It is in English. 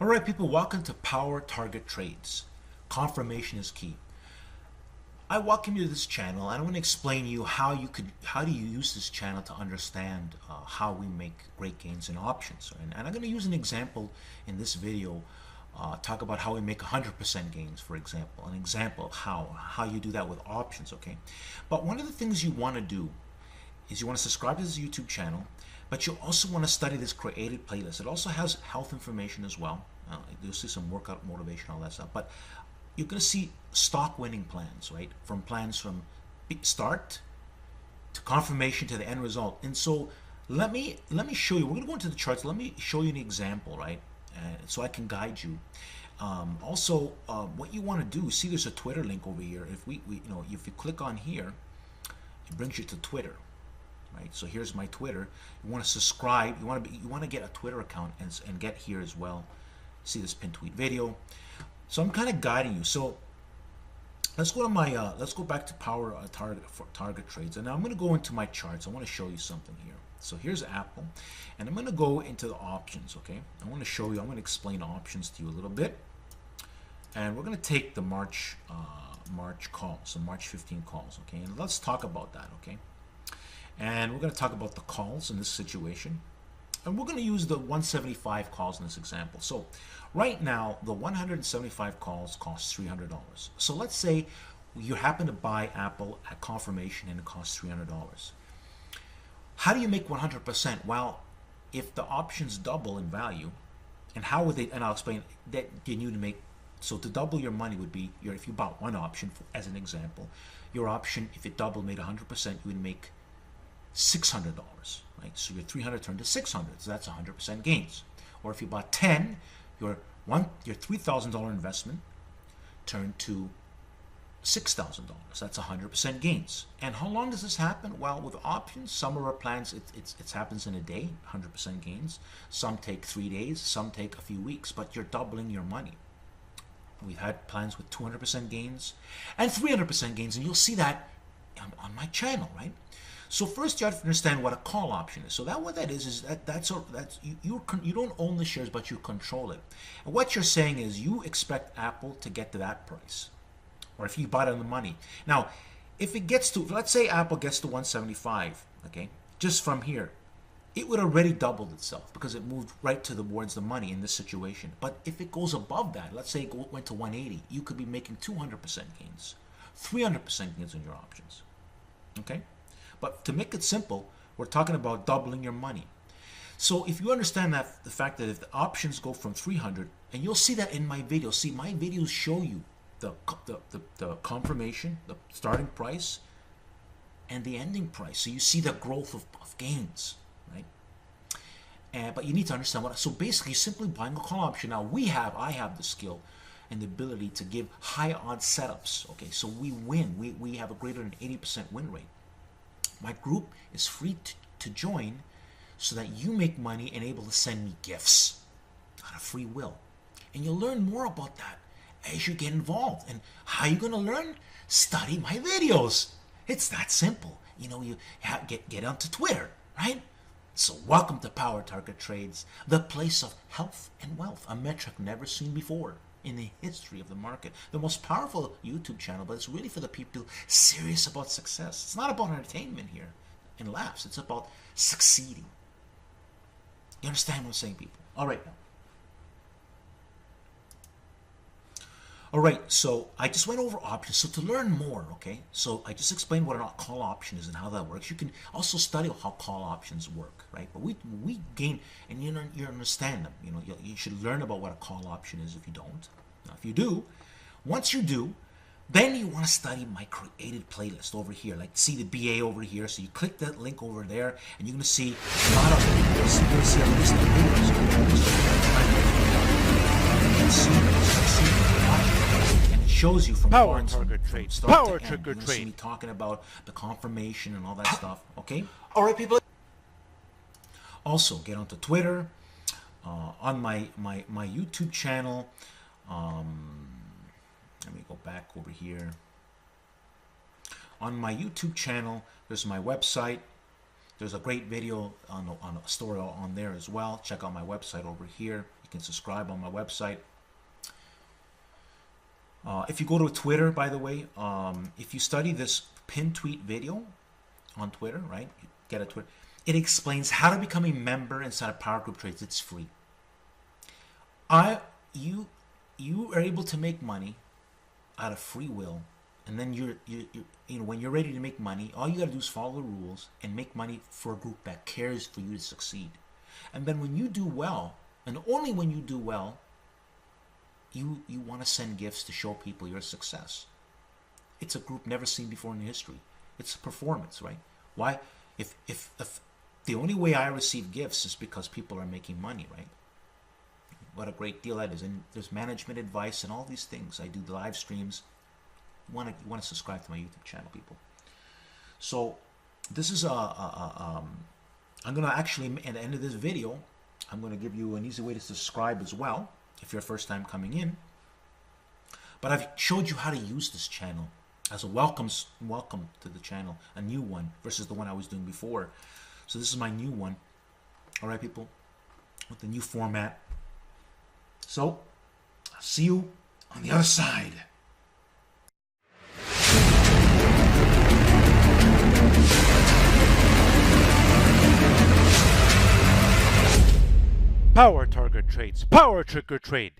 All right, people, welcome to Power Target Trades. Confirmation is key. I welcome you to this channel, and I'm going to explain to you how do you use this channel to understand how we make great gains in options. And I'm going to use an example in this video, talk about how we make 100% gains, for example, an example of how you do that with options. Okay, but one of the things you want to do is you want to subscribe to this YouTube channel, but you also want to study this created playlist. It also has health information as well. You'll see some workout motivation, all that stuff. But you're going to see stock winning plans, right? From plans from start to confirmation to the end result. And so let me show you. We're going to go into the charts. Let me show you an example, right? So I can guide you. What you want to do, see, there's a Twitter link over here. If if you click on here, it brings you to Twitter. Right, so here's my Twitter. You want to subscribe. You want to get a Twitter account and get here as well. See this pin tweet video. So I'm kind of guiding you. So let's go to my let's go back to Power Target Trades, and now I'm going to go into my charts. I want to show you something here. So here's Apple, and I'm going to go into the options. Okay, I want to show you. I'm going to explain options to you a little bit, and we're going to take the March call, so March 15 calls. Okay, and let's talk about that. Okay. And we're going to talk about the calls in this situation. And we're going to use the 175 calls in this example. So right now, the 175 calls cost $300. So let's say you happen to buy Apple at confirmation and it costs $300. How do you make 100%? Well, if the options double in value, and how would they, and I'll explain that you need to make, so to double your money would be, if you bought one option, as an example, your option, if it doubled, made 100%, you would make $600, right? So your 300 turned to 600, so that's 100% gains. Or if you bought 10, your $3,000 investment turned to $6,000. That's 100% gains. And how long does this happen? Well, with options, some of our plans it happens in a day, 100% gains. Some take 3 days, some take a few weeks, but you're doubling your money. We've had plans with 200% gains and 300% gains, and you'll see that on my channel, right? So first you have to understand what a call option is. So what that is that's you don't own the shares, but you control it. And what you're saying is you expect Apple to get to that price, or if you bought it on the money. Now, if it gets to, let's say Apple gets to 175, okay, just from here, it would already doubled itself because it moved right towards the money in this situation. But if it goes above that, let's say it went to 180, you could be making 200% gains, 300% gains on your options, okay? But to make it simple, we're talking about doubling your money. So if you understand that, the fact that if the options go from 300, and you'll see that in my videos. See, my videos show you the confirmation, the starting price, and the ending price. So you see the growth of gains, right? But you need to understand what. So basically, simply buying a call option. Now I have the skill and the ability to give high odds setups. Okay, so we win. We have a greater than 80% win rate. My group is free to join so that you make money and able to send me gifts out of free will. And you'll learn more about that as you get involved. And how are you going to learn? Study my videos. It's that simple. You get onto Twitter, right? So welcome to Power Target Trades, the place of health and wealth, a metric never seen before in the history of the market. The most powerful YouTube channel, but it's really for the people serious about success. It's not about entertainment here and laughs. It's about succeeding. You understand what I'm saying, people? All right, now. All right, so I just went over options. So to learn more, okay, so I just explained what a call option is and how that works. You can also study how call options work, right? But we gain, and you understand them. You should learn about what a call option is if you don't. Now, if you do, once you do, then you want to study my created playlist over here. Like, see the BA over here. So you click that link over there, and you're going to see a lot of videos. You're going to see a list of videos. You can see shows you from Power Target Trades. Power Target Trades. See me talking about the confirmation and all that stuff. Okay. All right, people. Also, get onto Twitter, on my YouTube channel. Let me go back over here. On my YouTube channel, there's my website. There's a great video on a story on there as well. Check out my website over here. You can subscribe on my website. If you go to Twitter, by the way, if you study this pinned tweet video on Twitter, right? You get a Twitter. It explains how to become a member inside of PowerGroup Trades. It's free. You are able to make money out of free will, and then you know, when you're ready to make money, all you got to do is follow the rules and make money for a group that cares for you to succeed. And then when you do well, and only when you do well, you want to send gifts to show people your success. It's a group never seen before in history. It's a performance, right? Why? If the only way I receive gifts is because people are making money, right? What a great deal that is. And there's management advice and all these things. I do the live streams. You want to subscribe to my YouTube channel, people. So this is I'm going to actually, at the end of this video, I'm going to give you an easy way to subscribe as well, if you're first time coming in. But I've showed you how to use this channel as a welcome to the channel, a new one versus the one I was doing before. So this is my new one. All right, people, with the new format. So I'll see you on the other side. Power target trades. Power trigger trade.